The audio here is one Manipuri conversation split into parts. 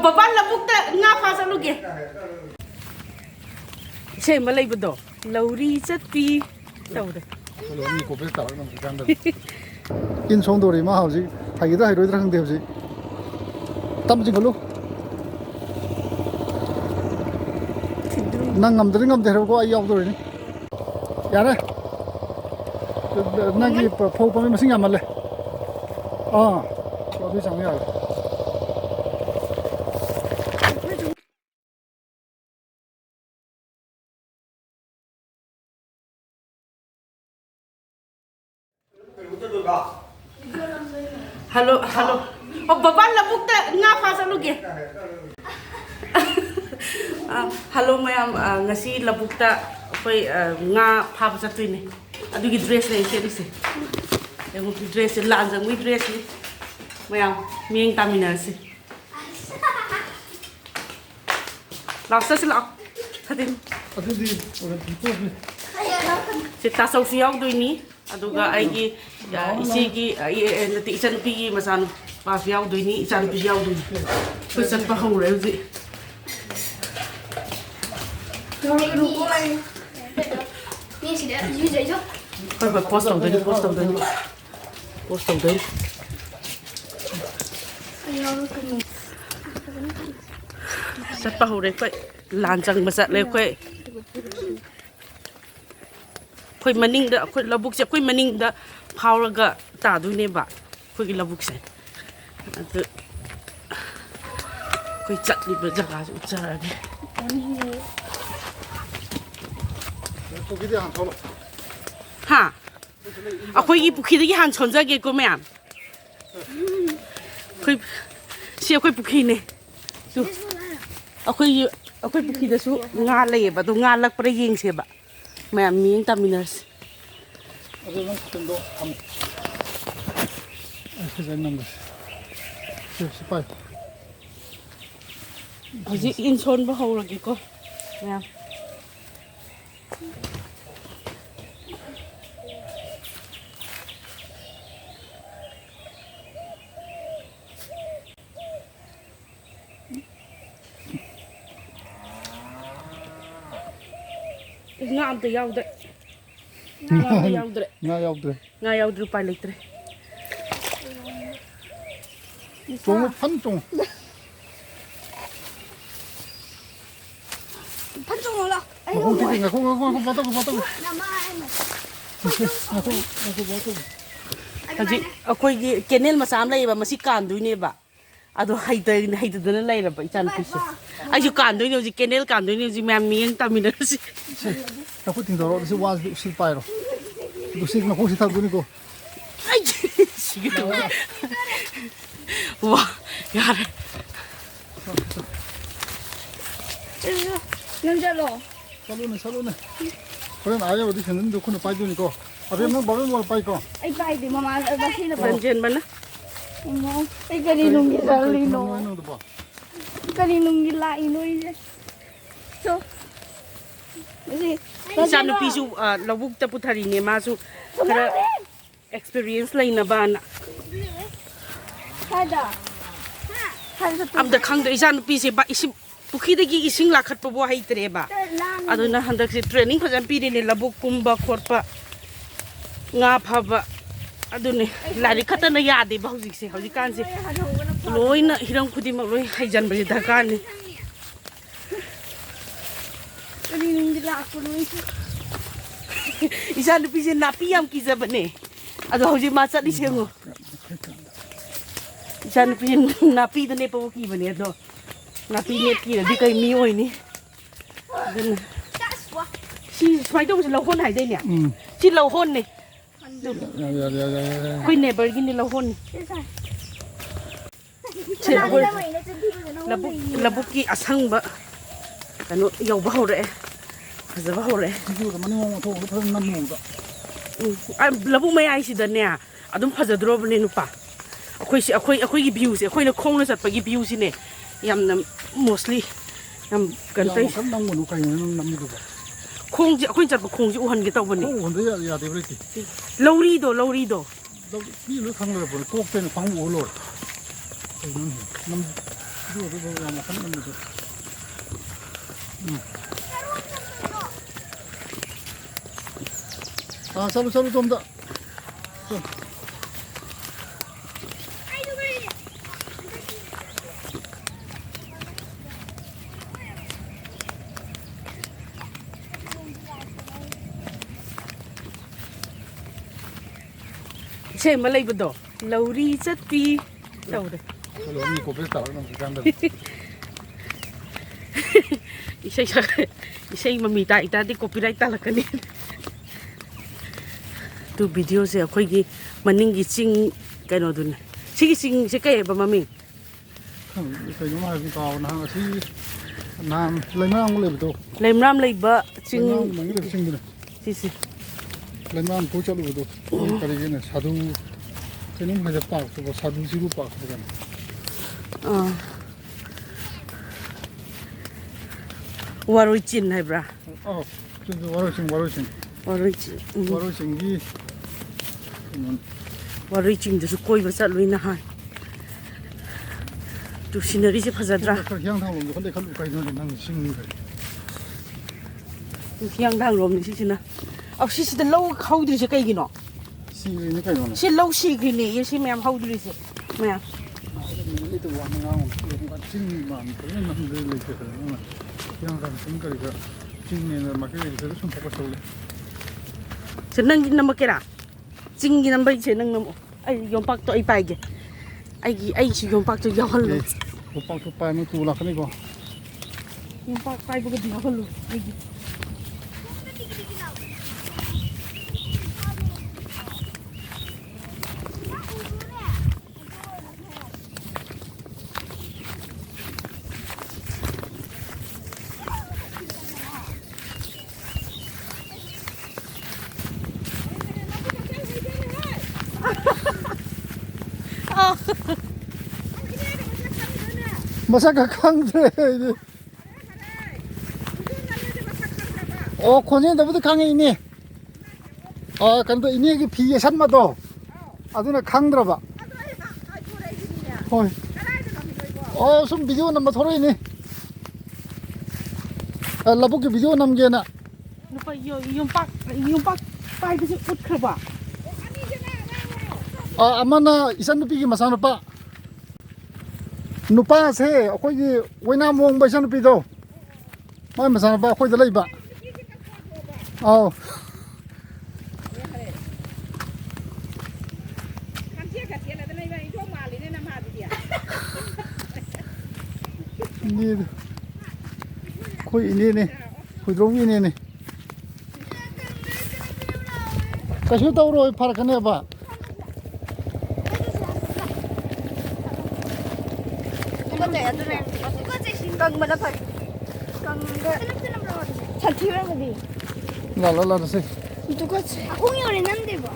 Baban labukta nga pa sa lugi. Say malay bado. Lauri chatti. Tawde. Lauri ko pe tarak nam kanda. In song dori ma hauji. Haida haidoi drang de hauji. Tam jing lu. Nang ngam ngam de ko ai yaw dori ni. Yare. Nang gi phau pa mi masing yamal le. Ko bi sang ya. Halo. Baban labukta nga pa sa lugi. Halo mayam ngasi labukta akoy nga pa sa tuini. Adugi dress na isi. Yung dress lanjang wi dress ni. Mayam miyeng tamina si. Laksa sila. Hatin. Adudi ora tipo ni. Si tasaw siyaw doini. Aduga ay isigi nati isan pigi masan pa fiyaw doini isan piyaw doini. Kusat pa hong reuzi. Ni sih dah, you jadi tu. Post tau doini. Sat pa hong reuzi. Lanjang masat leuzi. Koi maning da koi labuk se koi maning da power ga ta du ne ba koi labuk se atu koi chat li ba jaga su chara ni Ko gi de han tholo. ha akoi gi pukhi gi han chonja ge ko ma'am koi si akoi pukhi ne su akoi pukhi da su nga le ba du nga lak pra yeng se ba ma'am miyeng taminers Ado nang tendo am. Ese es el nombre. Sí, pai. Hoji in son ba ho lagi ko ma'am nga am te yawde Nga yaudre. nga yawde pa litre Chong pan chong. Panjang lah. Ko ti nga ko pata ko. Nama em. Ako bato. Hoji akoi gi kenel masam lai ba masi kan du ne ba ado haida dana lai ra ba ichan pise ai ju kan du ne hoji kenel kan du ne hoji ma'am miyeng tamina si Ako ting doro si was si pai ro. Ko sig na ko si thak duni ko. ai sige wa yare Yang jalo. Salo ne. Ko na ayo di senin do ko na pai duni ko. Abe mo ba mo pai ko. Ay pai di mama basi na ba. banjen bana Mo. Ay kaninong gilalino. No do ba. Kaninong gilaino ide. So. Kasi isa no pisu lawuk ta puthari ne ma su kara experience lai na ba na Hada. Hada tu. am da khang da isa no pise ba isi pukhi da gi ising la khat pa bo hai tre ba ado na handak se training phajam pi ne labuk kumba khorpa nga phaba ado ne lari khata na ya de ba hojik se hojik kan se loina hiram khudi ma loi haijan ba da kan ni Kaninong gilako no ito. isa no pise na pi am ki za bane ado hojik ma chat di se ngo isa no pi na pi da ne pa ki bane ado na pi ne ki da di kai mi oi ni den si smai do se lo hon hai dai ne si lo hon ne Ya. Koi neighbor gini lahon. Labuki asang ba. Kano yaw ba hore. Kaza ba hore. Ko mani mo to ko nam mo da. Labu mai ai si da ne. Adum phajadro bne nupa. Akhoi gi view se akhoi na khong na sat pa gi view si ne. Yam na mostly yam kan tai Kan nam mo kai nam ni ba. Khong ji akhoi chat pa khong ji uhan gi taw bane. Ko hon ya de bre ki. Lowri do. Ni lu khang le bo ko pen phang mo lo. Nam 비디오도 야 막한 놈도 아 살로 좀 더. 좀. ꯏꯁꯩ ꯑꯃ ꯂꯩꯕꯗꯣ ꯂꯧꯔꯤ ꯆꯠꯄꯤ ꯇꯧꯔꯦ 살로 언니 고백 따라가는 비간다. ꯏꯁꯩ ꯏꯁꯩ ꯃꯃꯤ ꯇꯥ ꯏꯇꯥꯗꯤ ꯀꯣꯄꯤꯔꯥꯏꯠ ꯇꯥꯜꯂꯛꯀꯅꯤ ꯇꯨ ꯚꯤꯗꯤꯑꯣꯁꯦ ꯑꯩꯈꯣꯏꯒꯤ ꯃꯅꯤꯡꯒꯤ ꯆꯤꯡ ꯀꯩꯅꯣꯗꯨꯅꯦ ꯁꯤꯒꯤ ꯆꯤꯡꯁꯦ ꯀꯩꯑꯕ ꯃꯃꯤꯡ 그놈 하긴 가오나 하시 남 레망 올레도 ꯂꯩꯃꯔꯥꯝ ꯂꯩꯕ ꯆꯤꯡ 레망 망이도 싱드네 ꯁꯤꯁꯤ 레망 고쳐로도 그러기는 사두 그놈 하자 빡고 사두 지구 빡고 그러네 와로이 찐 하이브라 진짜 와로싱 와로이 찐 와로싱기 와로이 찐ꯗꯁꯨ ꯀꯣꯏꯕ ꯆꯠꯂꯨꯏ ꯅꯍꯥꯟ ꯇꯨ ꯁꯤꯅꯔꯤꯁꯦ ꯐꯖꯗ꯭ꯔꯥ 향탕놈도 근데 칼로 가이는 난 싱는 거 ꯍꯤꯌꯥꯡꯊꯥꯡꯂꯣꯝꯅꯤ ꯁꯤꯁꯤꯅ ꯁꯤꯁꯤꯗ ꯂꯧ ꯍꯧꯗ꯭ꯔꯤꯁꯦ ꯀꯩꯒꯤꯅꯣ 시니 가이는 ꯁꯤ ꯂꯧ ꯁꯤꯈ꯭ꯔꯤꯅꯦ ꯁꯤ ꯃꯌꯥꯝ ꯍꯧꯗ꯭ꯔꯤꯁꯦ ꯃꯌꯥꯝ 이도 와는 징만 그런 남들 이렇게 그러면 향상 생각이가 징내는 막게 그래서 좀 바꿔서 ꯁꯤ ꯅꯪꯒꯤ ꯅꯝꯃꯛꯀꯦꯔꯥ ꯆꯤꯡꯒꯤ ꯅꯝꯕꯩꯁꯦ ꯅꯪ ꯅꯝꯃꯛꯑꯣ ꯑꯩ ꯌꯣꯝꯄꯥꯛꯇꯣ ꯑꯩ ꯄꯥꯏꯒꯦ ꯑꯩꯁꯤ ꯌꯣꯝꯄꯥꯛꯇꯣ ꯌꯥꯎꯍꯜꯂꯨ 오빠도 빠는 또 올라가니까 ꯌꯣꯝꯄꯥꯛ ꯄꯥꯏꯕꯒꯗꯤ ꯌꯥꯎꯍꯜꯂꯨ ꯑꯩꯒꯤ 마사카 강제 코네 너부터 강에 있니 근데 이니 그 비에 산마도 아두나 강 들어봐 숨 비디오 남마 서로 있니 라보기 비디오 남게나 누가 yompak 빠이듯이 웃크봐 아마나 이산 누피기 마사 누파 누파세 어코기 왜나 몽바 이산 누피도 뭐 마사 누파 어코기 들라이바นี่คุยนี่นี่คุยตรงนี้นี่กระชุดตัวรอยพาร์กันเนี่ยป่ะลาสิ 똑같이 공연이 난데 봐.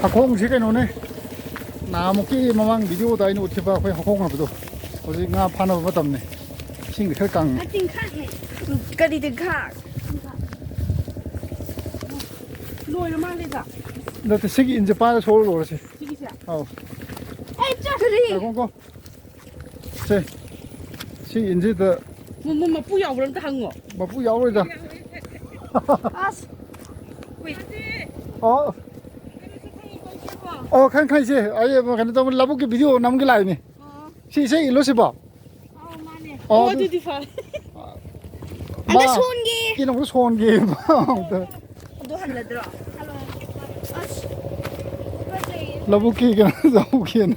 하콩 지게 노네 나무기 마망 비디오 다이는 어떻게 봐 거기 하콩 하고도 어디 나 파나 봐 담네 싱이 혈강 같은 칸에 거리들 가. 노이를 말리자 너한테 색이 이제 빠져 서울로 그렇지 지기자 에이 저 그리. 공고 제 색이 이제 더 뭐뭐 뿌야 그런데 한거 뭐 야오르다 아스. 칸칸이지 아예 뭐 근데 또 라보기 비디오 남게 라이니 시세 일로시 봐 만에. 어디디 파 안돼 손기. 끼는 거 손기 너 할래 들어. 아스. 라보기 그냥 라보기는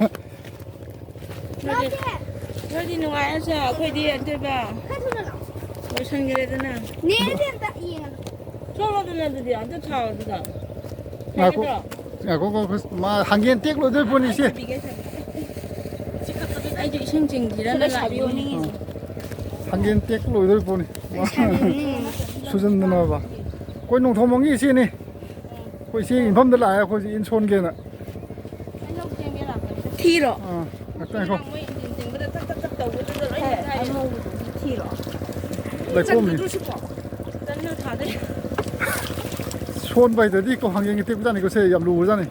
여기 누가야서 거기 앉아봐 뭐 생겨래드나 내된다 이해가. 저러드나들이 앉아 차오르다 그거 막 한개는 떼고 들 보니시 아이들 생징지라는 라비오니 한개는 떼고 들 보니 수준 누나 봐 거기 농토몽이 시니 거기 시 인범들 나야 거기 인촌게나 티로. 약간 이거 티로. 레콤이 손 봐야 되디 그 환경이 떼고 다니 거세 얌루 오잖아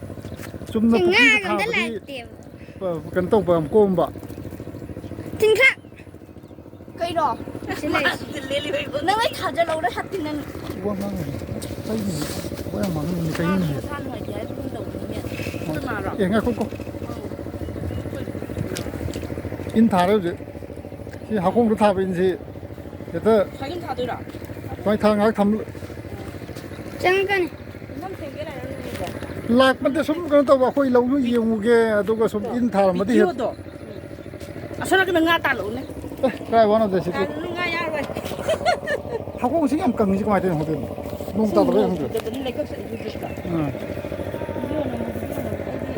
좀더 nga 복귀 ganda 다 lang tiyo. กันตกแบบโกมบะ ทิ้งค่ะเคยรอใช่เลยนั่งไม่ขาจะลงได้ทัดที่นั่น ว่ามั่งใช่ไหมว่ามั่งมีใครนี่เองไงคุณก็อินทาแล้วสิที่หาคงจะทำเป็นสิเดี๋ยว 자긴 다 들어. ไปทางไหนท จังกัน ำหลักมันจะสมกันตัวว่าคุยเราอยู่ยังงูแกตัวก็สมอินทามาที่เห็น 비오도. 아, 소나기는 가 달로네. ได้วันนั้นสิ 아, 누가 야로. หาคงสิ่งยังกังสิ่งไม่ได้ของเดิมนุ่งตาตัวเองของเดิม 너는 내가 해줄까?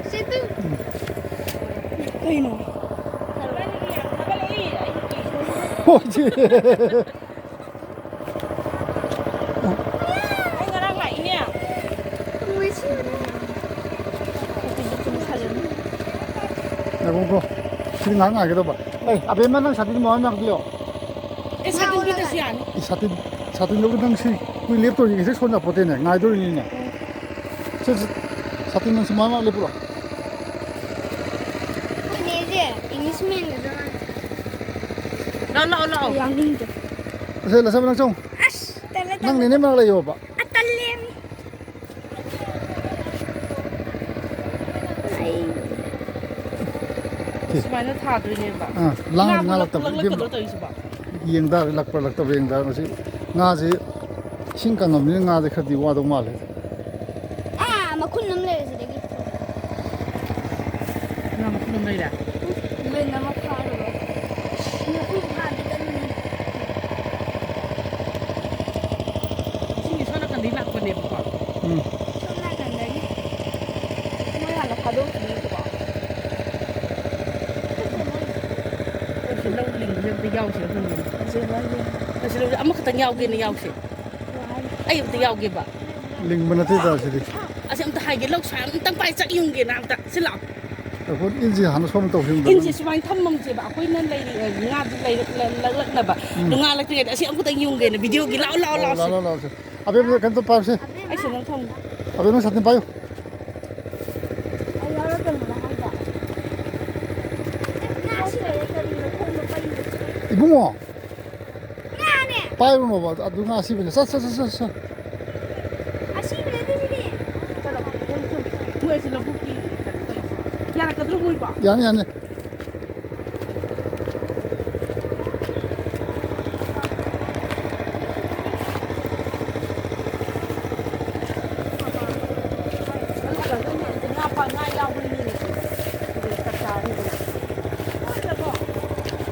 เสร็จตึ้ง 그이노. โอ้ยจี 아이가랑 라이냐. ไม่ใช่ 야, 공고. 지금 나는 알겠다 봐. 에이, 앞에 만난 사진 뭐 하냐, 그래요? 에 사진 비듯이 안. 이 사진 여기 당시 그 랩도 이게 손잡 보대네. 나이도 이네. 저 사진은 스마마 랩으로. อันนี้เจ๊อิงลิชแมนกับจัง 나나. ยังนิ่งจ้ะ 그래서 라사면 좀 อัชแต่ละ 낭 내내 말래요, 봐. อัตเลมไอ้ 스마일은 다 들리네 봐. 아, 랑 나락다. 럭럭럭럭 있어 봐. 이행다 락벌락다 비행다 그것이 나지 신간 없는 나지 그디 와도 말해. อ่ามาคุณน้ำเลยสิเด็ก 나만 그런 말이야. เลยน้ำมะพร้าวหรอเนี่ยพูดผ่านกัน 신이 소나가 니락 보내 봐. 응. ช่วงหน้ากันเลยไม่หันราคาดูดีกว่า 혹시 lâu lình thêm tới nhau chứ không? เจ๊ว่าเรื่อง Kasi lâu amma kata nhau kia nhau chứ. Ay tới nhau kia ba. 링 문화티 다시리. Asi am ta hai cái lâu sáng tăng bay chắc yung kia nam ta. Xin lỗi. 그건 인지 하나 소문 또 힘들어. Insi sumang thăm chị bảo quên nên lấy ngà lấy là bà ngà là cái asi am kata yung kia video kia lao lao lao. 라라라. 앞에 간또 빠세. Ay xin thông. 앞에는 사진 봐요. เอาแล้วเป็นอะไรกันหน้าเฉยจะมีคนมาไปอยู่ 이봉어. หน้าเนี่ย 빠이로 뭐 누가 아시면 싸싸싸싸. อาชีพเลยที่นี่ Mua xin là buki. Ya là cái thứ vui quá. 아니 아니.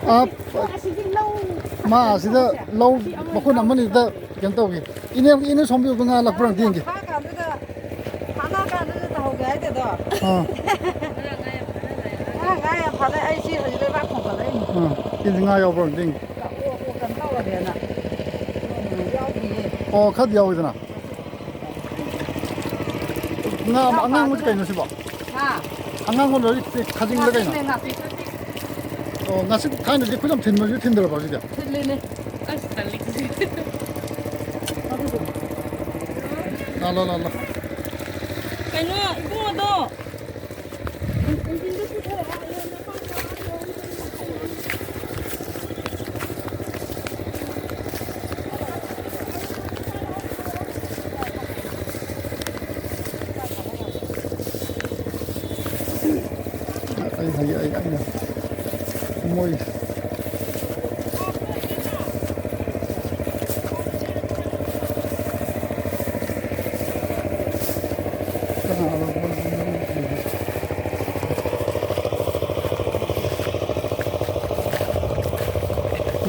아, 마 시다 lâu mà con nằm mình ta kiến tàu gì in xong biểu con lạc băng tiền gì in ngay vào băng tiền khát nhiều rồi nè nga mà ngang một cái nữa xí bảo ngang con rồi khát dính cái này 나 지금 가는데 이제 그냥 된거 된대로 봐 진짜. 틀리네. 아이씨 달리기. 라라라라. cái nữa cũng là đó. ai môi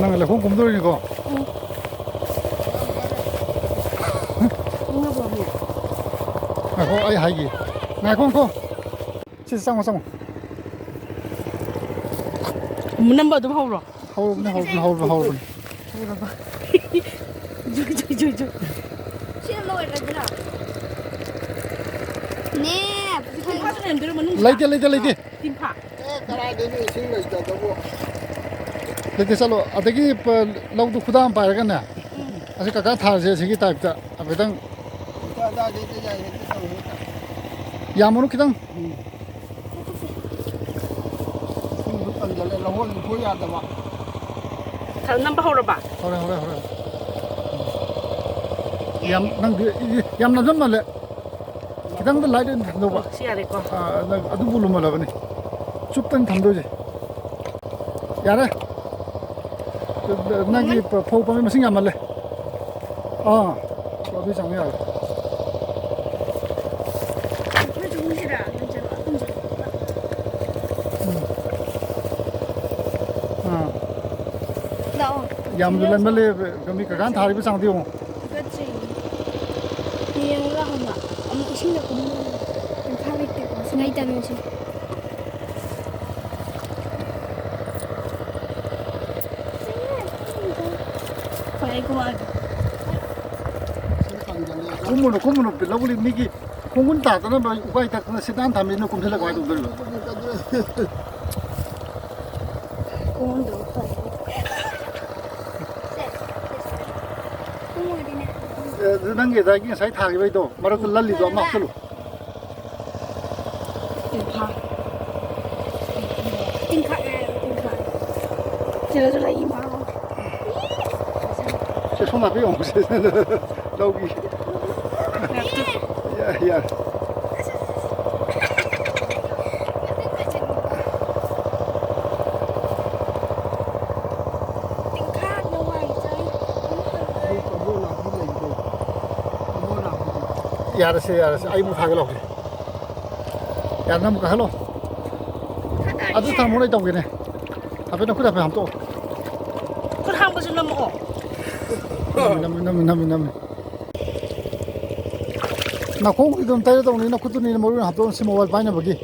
năng là không cũng đôi gì à có ai hay gì này không xin xong xong năm bờ tụi hầu rồi hầu 저 싫어 먹을 거잖아. 네. 파스는 들으면 lấy cái 딘파 lấy cái sao à cái lâu tụ khudam phải cái này à cái cả thà sẽ cái type ta à phải đang ya muốn cái đang ꯍꯣꯜ ꯈꯣꯏ ꯌꯥꯗꯕ ꯅꯝꯕ ꯍꯧꯔꯕ ꯍꯧꯔꯦ ꯌꯥꯝ ꯅꯪꯗꯤ ꯌꯥꯝ ꯅꯝꯖꯟꯃꯜꯂꯦ ꯈꯤꯇꯪꯗ ꯂꯥꯏꯠ ꯑꯣꯏꯅ ꯊꯝꯗꯧꯕ ꯁꯤ ꯌꯥꯔꯦꯀꯣ ꯅꯪ ꯑꯗꯨꯕꯨ ꯂꯨꯝꯃꯜꯂꯕꯅꯤ ꯆꯨꯞꯇꯪ ꯊꯝꯗꯣꯏꯁꯦ ꯌꯥꯔꯦ ꯅꯪꯒꯤ ꯐꯧ ꯄꯥꯝꯕꯤ ꯃꯁꯤꯡ ꯌꯥꯝꯃꯜꯂꯦ ꯑꯗꯨ ꯆꯪꯕ ꯌꯥꯔꯦ ꯌꯥꯝ ꯂꯟꯃꯜꯂꯦ ꯒꯝꯕꯤ ꯀꯀꯥꯅ ꯊꯥꯔꯤꯕ ꯆꯥꯡꯗꯣ ꯌꯦꯡꯉꯣ ꯌꯦꯡꯉꯨꯔ ꯍꯪꯕ ꯑꯃꯨꯛ ꯏꯁꯤꯡꯗ ꯀꯨꯝꯃꯨ ꯇꯤꯟꯈꯥꯛ ꯂꯩꯇꯦꯀꯣ ꯁꯤꯡꯉꯩ ꯇꯥꯃꯤꯟꯁꯤ ꯀꯨꯝꯃꯨꯅꯨ ꯂꯧꯒꯂꯤ ꯃꯤꯒꯤ ꯈꯣꯡꯒꯨꯟ ꯇꯥꯗꯅꯕ ꯎꯀꯥꯏ ꯇꯛꯇꯅ ꯁꯤꯠꯅꯥꯟ ꯊꯝꯃꯤꯅ ꯀꯨꯝꯁꯤꯜꯂ ꯀꯃꯥꯏꯅ ꯇꯧꯗꯣꯔꯤꯕ ꯅꯪꯒꯤ ꯑꯗꯥꯒꯤ ꯉꯁꯥꯏ ꯊꯥꯈꯤꯕꯩꯗꯣ ꯃꯔꯛꯇ ꯂꯜꯂꯤꯗꯣ ꯑꯃ ꯍꯥꯞꯆꯜꯂꯨ ꯇꯤꯟꯈꯥꯛ ꯁꯤꯗꯁꯨ ꯂꯩ ꯏꯃꯥ ꯁꯦ ꯁꯣꯝ ꯅꯥꯄꯤ ꯌꯦꯡꯉꯨ ꯂꯧꯒꯤ ꯌꯥꯔꯦ ꯌꯥꯔꯁꯦ ꯑꯩ ꯑꯃꯨꯛ ꯊꯥꯒꯦ ꯂꯥꯛꯀꯦ ꯌꯥꯔꯦ ꯅꯪ ꯑꯃꯨꯛ ꯀꯥꯈꯠꯂꯣ ꯑꯗꯨ ꯊꯝꯃꯣ ꯑꯩ ꯇꯧꯒꯦꯅꯦ ꯍꯥꯏꯐꯦꯠ ꯈꯨꯠ ꯍꯥꯏꯐꯦꯠ ꯍꯥꯝꯇꯣꯛꯑꯣ ꯈꯨꯠ ꯍꯥꯝꯕꯁꯨ ꯅꯝꯃꯛꯑꯣ ꯅꯝꯃꯤ ꯅꯥꯈꯣꯡꯗꯤ ꯑꯗꯨꯝ ꯇꯩꯔꯗꯧꯅꯤ ꯅꯈꯨꯠꯇꯨꯅꯤꯅ ꯃꯔꯨ ꯑꯣꯏꯅ ꯍꯥꯞꯇꯣꯛꯑꯣ ꯁꯤ ꯃꯣꯕꯥꯏꯜ ꯄꯥꯏꯅꯕꯒꯤ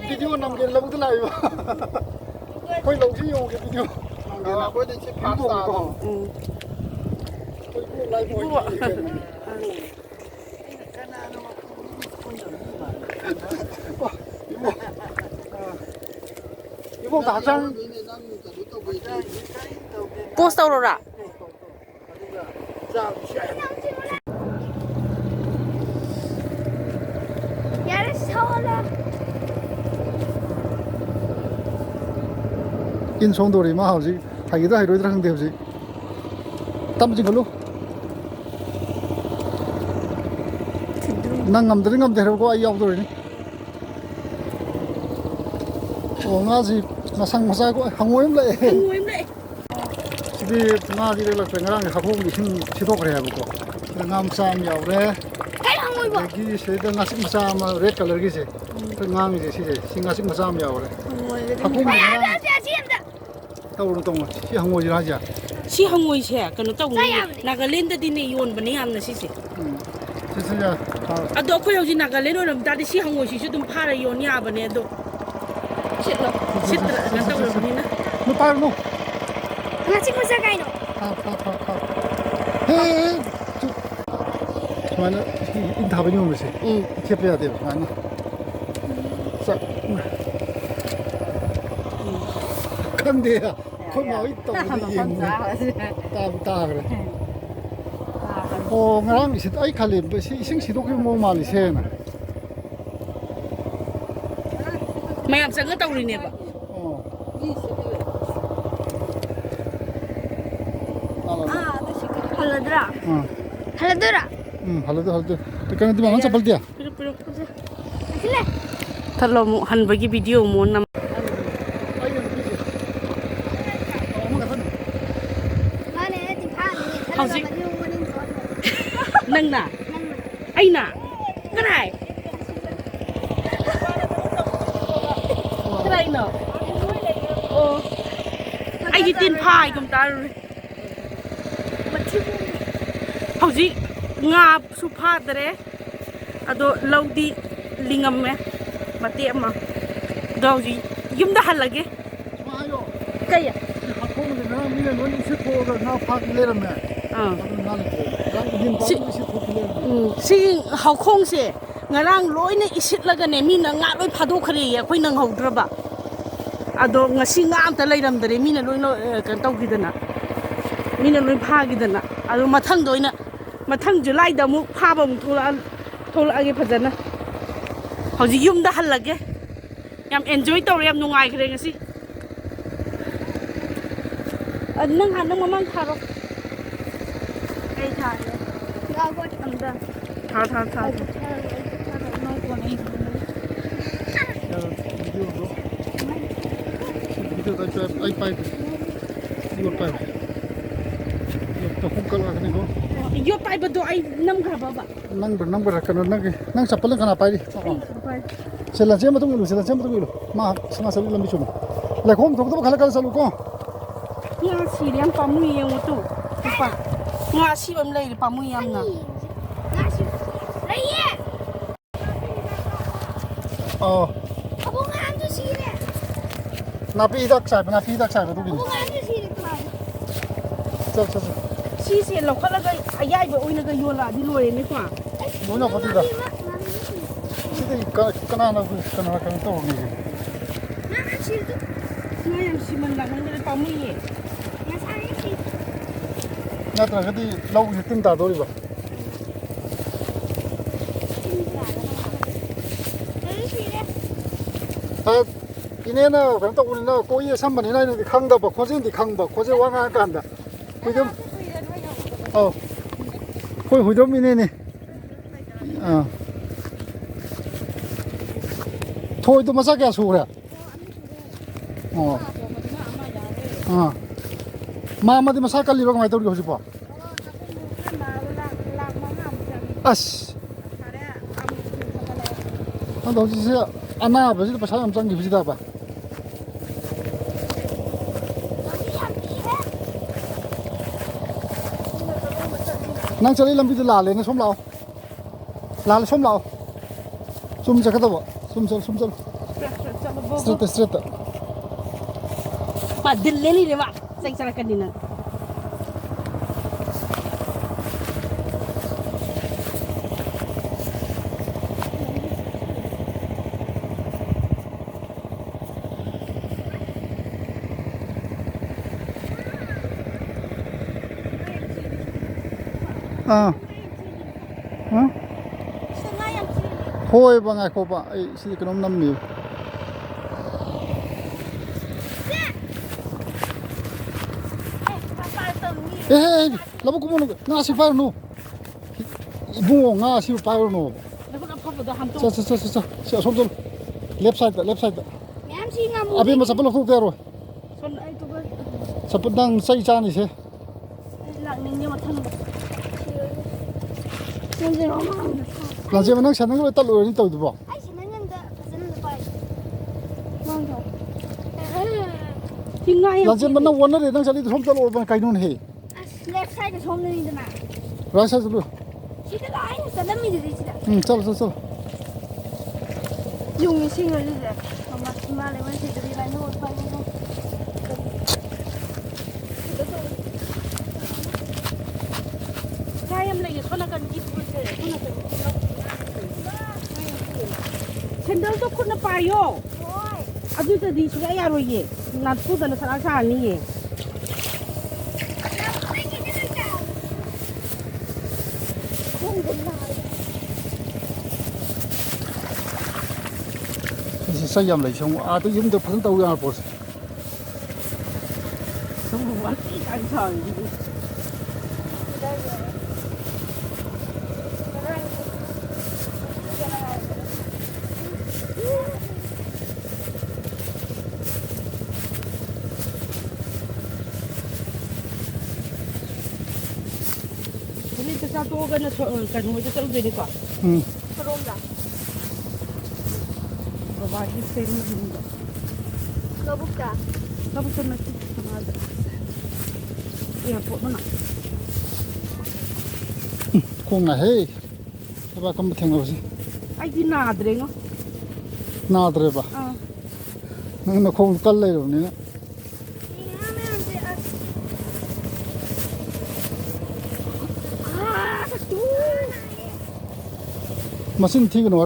ꯚꯤꯗꯤꯑꯣ ꯅꯝꯒꯦ ꯂꯧꯕꯨꯛꯇ ꯂꯥꯛꯏꯕ ꯑꯩꯈꯣꯏ ꯂꯧꯁꯤ ꯌꯦꯡꯉꯨꯒꯦ ꯚꯤꯗꯤꯑꯣ ꯑꯩꯈꯣꯏꯗꯤ ꯁꯤ ꯐꯥꯁꯇꯥꯀꯣ 이봉 다장 포스트ꯧꯔꯣꯔꯥ 야래 사와라 인송도리 마 하우지 하기도 하이로이드라 근데 하우지 땀지 걸로 난 남들이 남대로고 아이 아우도리니 ngazi masang masago hangoim le sibi ngazi le lakpe ngarang khapong ising sidok re habuko ngam sam yaure kai hangoi ba gi se da ngasik masam red color gi se ngang gi se si ngasik masam yaure khapong ngarang tawru tong si hangoi ra ja 시 항모이세 그는 또 나갈랜드디네 요원분이 암나 시세 진짜 아도 코 여기 나갈랜드 오름다디 시 항모시슈 좀 팔아 요니 아버네도 시트라 난다 오름이나 너 빨리 너 ngaci masa kaino 헤 저만은 인터뷰 좀 해주세요. 응. 캡해야 돼요. 아니. 자. ꯈꯪꯗꯦ ꯑꯩꯈꯣꯏ ꯃꯥ ꯍꯣꯏ ꯇꯧꯕꯗ ꯌꯦꯡꯕ ꯇꯥ ꯇꯥꯈ꯭ꯔꯦ ꯑꯣ ꯉꯔꯥꯡ ꯑꯩ ꯈꯜꯂꯤ ꯁꯤ ꯏꯁꯤꯡ ꯁꯤꯗꯣꯛꯈꯤꯕ ꯃꯑꯣꯡ ꯃꯥꯜꯂꯤꯁꯦꯅ ꯃꯌꯥꯝ ꯆꯪꯉ ꯇꯧꯔꯤꯅꯦꯕ 할라드라. 할라드라. 할라드 그러니까 뭐 먼저 볼게요 실례. ꯊꯠꯂꯣ ꯑꯃꯨꯛ ꯍꯟꯕꯒꯤ ꯚꯤꯗꯤꯑꯣ ꯑꯃꯨꯛ ꯅꯝ 나네 디파니. 하우지? 할라드라. ꯅꯪꯅ ꯑꯩꯅ ꯀꯅꯥꯏ ꯀꯅꯥꯏꯅꯣ ꯑꯣ ꯑꯩꯗꯤ ꯇꯤꯟ ꯐꯥꯏꯒꯨꯝ ꯇꯥꯔꯨꯔꯦ ꯍꯧꯖꯤꯛ ꯉꯥꯁꯨ ꯐꯥꯗꯔꯦ ꯑꯗꯣ ꯂꯧꯗꯤ ꯂꯤꯡꯉꯝꯃꯦ ꯃꯇꯦꯛ ꯑꯃ ꯑꯗꯣ ꯍꯧꯖꯤꯛ ꯌꯨꯝꯗ ꯍꯜꯂꯒꯦ ꯀꯩ ꯍꯥꯈꯣꯡꯗ ꯉꯔꯥꯡ ꯃꯤꯅ ꯂꯣꯏꯅ ꯏꯁꯤꯠ ꯊꯣꯛꯑꯒ ꯉꯥ ꯐꯥꯗꯤ ꯂꯩꯔꯝꯃꯦ ꯑꯗꯨ ꯉꯥ ꯂꯩꯇ꯭ꯔꯦ ꯏꯁꯤꯠ ꯊꯣꯛꯈꯤ ꯂꯩꯔꯝꯃꯦ ꯁꯤ ꯍꯥꯎꯈꯣꯡꯁꯦ ꯉꯔꯥꯡ ꯂꯣꯏꯅ ꯏꯁꯤꯠꯂꯒꯅꯦ ꯃꯤꯅ ꯉꯥ ꯂꯣꯏ ꯐꯥꯗꯣꯛꯈ꯭ꯔꯦꯌꯦ ꯑꯩꯈꯣꯏ ꯅꯪꯍꯧꯗ꯭ꯔꯕ ꯑꯗꯣ ꯉꯁꯤ ꯉꯥ ꯑꯝꯇ ꯂꯩꯔꯝꯗ꯭ꯔꯦ ꯃꯤꯅ ꯂꯣꯏꯅ ꯀꯩꯅꯣ ꯇꯧꯈꯤꯗꯅ ꯃꯤꯅ ꯂꯣꯏ ꯐꯥꯈꯤꯗꯅ ꯑꯗꯣ ꯃꯊꯪꯗ ꯑꯣꯏꯅ ꯃꯊꯪ ꯖꯨꯂꯥꯏꯗ ꯑꯃꯨꯛ ꯐꯥꯕ ꯑꯃꯨꯛ ꯊꯣꯛꯂꯛꯑꯒꯦ ꯐꯖꯅ ꯍꯧꯖꯤꯛ ꯌꯨꯝꯗ ꯍꯜꯂꯒꯦ ꯌꯥꯝ ꯑꯦꯟꯖꯣꯏ ꯇꯧꯔꯦ ꯌꯥꯝ ꯅꯨꯡꯉꯥꯏꯈ꯭ꯔꯦ ꯉꯁꯤ ꯅꯪ ꯃꯃꯥꯡ ꯊꯥꯔꯣ ꯑꯩ ꯊꯥꯔꯦ ꯉꯥꯒꯣꯠ ꯑꯝꯗ ꯊꯥ ꯑꯩ ꯄꯥꯏꯒꯦ ꯌꯣꯠ ꯄꯥꯏꯕ ꯌꯣꯠꯇ ꯍꯨꯛꯀꯠꯂꯛꯀꯅꯤꯀꯣ ꯌꯣꯠ ꯄꯥꯏꯕꯗꯣ ꯑꯩ ꯅꯝꯈ꯭ꯔꯕꯕ ꯅꯪꯕ꯭ꯔꯥ ꯀꯩꯅꯣ ꯅꯪ ꯆꯠꯄꯅ ꯀꯅꯥ ꯄꯥꯏꯔꯤ ꯁꯦꯂꯟ ꯆꯦꯟ ꯃꯇꯨꯡ ꯏꯜꯂꯨ ꯁꯦꯂꯟ ꯆꯦꯟ ꯃꯇꯨꯡ ꯏꯜꯂꯨ ꯃꯥ ꯆꯠꯂꯤ ꯂꯝꯕꯤ ꯆꯨꯝꯃꯤ ꯂꯩꯈꯣꯝ ꯊꯣꯛꯇꯕ ꯈꯜꯂ ꯆꯠꯂꯨꯀꯣ ꯉꯥ ꯁꯤꯔꯦ ꯌꯥꯝ ꯄꯥꯝꯃꯨꯏ ꯌꯦꯡꯉꯨ ꯇꯨ ꯅꯨꯄꯥ ꯉꯥ ꯑꯁꯤꯕ ꯑꯃ ꯂꯩꯔꯦ ꯄꯥꯝꯃꯨꯏ ꯌꯥꯝꯅ ꯉꯥꯁꯤ ꯂꯩꯌꯦ ꯑꯕꯨꯡ ꯉꯥꯁꯨ ꯁꯤꯔꯦ ꯅꯥꯄꯤ ꯍꯤꯗꯥꯛ ꯆꯥꯏꯕ ꯑꯗꯨꯒꯤꯅꯤ ꯑꯕꯨꯡ ꯉꯥꯁꯨ ꯁꯤꯔꯦ ꯆꯠ ꯁꯤꯁꯦ ꯂꯧꯈꯠꯂꯒ ꯑꯌꯥꯏꯕ ꯑꯣꯏꯅꯒ ꯌꯣꯜꯂꯛꯑꯗꯤ ꯂꯣꯏꯔꯦꯅꯦꯀꯣ ꯂꯣꯏꯅ ꯐꯠꯇꯤꯗ ꯁꯤꯗꯤ ꯀꯅꯥꯅ ꯀꯩꯅꯣ ꯇꯧꯔꯅꯤ ꯉꯥ ꯌꯥꯝ ꯁꯤꯃꯟꯗꯅ ꯄꯥꯝꯃꯨꯏꯌꯦ ꯅꯠꯇ꯭ꯔꯒꯗꯤ ꯂꯧꯁꯤ ꯇꯤꯟ ꯇꯥꯗꯧꯔꯤꯕ 이내는 그냥 또 우리는 꼬이에 산만이나 이런데 강다봐 고생인데 강봐 고생 왕한 간다 그좀 거의 후좀 이내네 토이도 마사게 하수 그래 마마디 마사 깔리러 가면 되고 싶어 아씨 너 진짜 아나 버지도 봐 사람 짱기 버지다 봐 nang chali lambi de la le na som lao la som lao sum ja kada ba sum chal straight ma dilleni le wa sai sara kadina hoi ba ngai ko ba ai si kanom nam mi labu ko mo nga si pa no ibu nga si pa no sa som left side abi ma sapalo ko kero sapudang sai cha ni se 라지면 능 사는 거 따로 어디 또 봐. 아이 신는데 가서는 봐. 뭔가. tingay 라지면 능 원래 능 살이 좀 따로 오면 가이는 해. left side som는이잖아. right side 로. 시대 라인 사람이들이 지다. 쩔. 용이 생을 이제 엄마 말에 원시들이 라인 올 파고. kayam lagi khona kan git pulse khona kan sendal to khona payo ꯑꯗꯨꯗꯗꯤ ꯁꯨꯡꯌꯥ ꯌꯥꯔꯣꯏꯌꯦ ꯅꯥꯟꯊꯨꯗꯅ ꯁꯔꯥꯛ ꯁꯥꯔꯅꯤꯌꯦ ꯁꯤ ꯆꯩ ꯌꯥꯝ ꯂꯩ ꯁꯪ ꯑꯥꯗ ꯌꯨꯝꯗ ꯐꯖꯅ ꯇꯧ ꯌꯥꯕ ꯄꯣꯠꯁꯦ ꯁꯨꯝ ꯋꯥꯀꯤ ꯀꯥꯟ ꯁꯥꯡꯉꯤꯗꯤ ꯍꯧꯖꯤꯛ ꯆꯥꯛꯆꯥ ꯇꯣꯛꯑꯒꯅ ꯀꯩꯅꯣꯗ ꯆꯠꯂꯨꯗꯣꯏꯅꯤꯀꯣ 그런가? ꯕꯕꯥꯒꯤ ꯁꯦꯔꯨꯝꯗ 넣어볼까? ꯊꯕꯛꯇ ꯅꯠꯇꯦ ꯀꯅꯥꯗ ꯑꯦꯌꯥꯔꯄꯣꯔꯠ ꯃꯅꯥꯛ ꯈꯣꯡꯅ ꯍꯦ ꯂꯩꯕꯥꯛ ꯀꯝꯕ ꯊꯦꯡꯅꯕꯁꯤ ꯑꯩꯗꯤ ꯅꯥꯗ꯭ꯔꯦꯉꯣ ꯅꯥꯗ꯭ꯔꯦꯕ ꯑꯥ ꯅꯪ ꯅꯈꯣꯡ ꯀꯜ ꯂꯩꯔꯕꯅꯤꯅ 이하면 돼. ꯃꯆꯤꯟ ꯊꯤꯒꯅꯨ